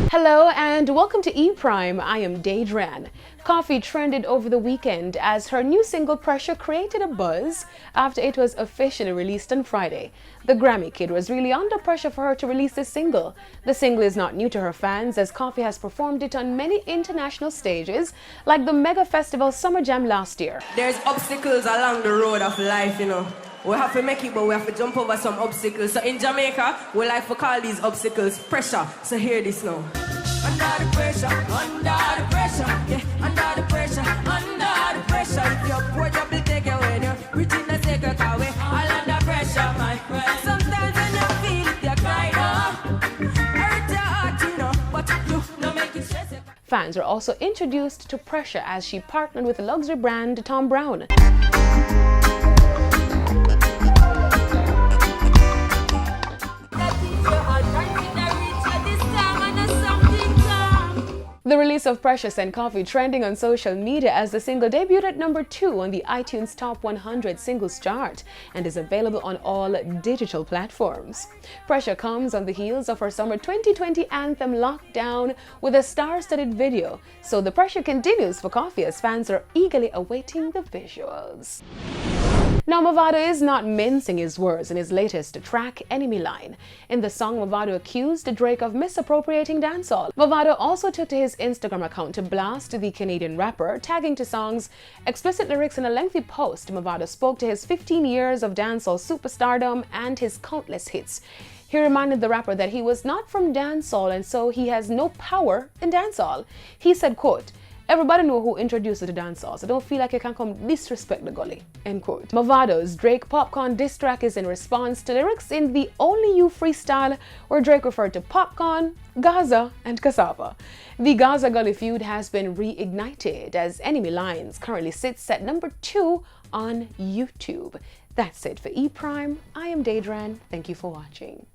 Hello and welcome to E Prime. I am Daedran. Coffee trended over the weekend as her new single Pressure created a buzz after it was officially released on Friday. The Grammy kid was really under pressure for her to release this single. The single is not new to her fans as Coffee has performed it on many international stages like the mega festival Summer Jam last year. There's obstacles along the road of life, We have to make it, but we have to jump over some obstacles. So in Jamaica, we like to call these obstacles pressure. So hear this now. Under the pressure, yeah, under the pressure. If you're poor, you'll be taken when you're rich in the second away. All under pressure, my friend. Sometimes when you feel it, you cry, hurt your heart, but you don't make it stress. Fans were also introduced to Pressure as she partnered with luxury brand Tom Brown. The release of Pressure sent Coffee trending on social media as the single debuted at number 2 on the iTunes Top 100 Singles chart and is available on all digital platforms. Pressure comes on the heels of her summer 2020 anthem Lockdown with a star-studded video, so the pressure continues for Coffee as fans are eagerly awaiting the visuals. Now, Mavado is not mincing his words in his latest track, Enemy Line. In the song, Mavado accused Drake of misappropriating dancehall. Mavado also took to his Instagram account to blast the Canadian rapper, tagging to songs explicit lyrics in a lengthy post. Mavado spoke to his 15 years of dancehall superstardom and his countless hits. He reminded the rapper that he was not from dancehall and so he has no power in dancehall. He said, quote, "Everybody know who introduced you to dancehall, so don't feel like you can come disrespect the gully," end quote. Mavado's Drake Popcorn diss track is in response to lyrics in the Only You freestyle where Drake referred to popcorn, Gaza, and cassava. The Gaza Gully feud has been reignited as Enemy Lines currently sits at number 2 on YouTube. That's it for E Prime. I am Daedran. Thank you for watching.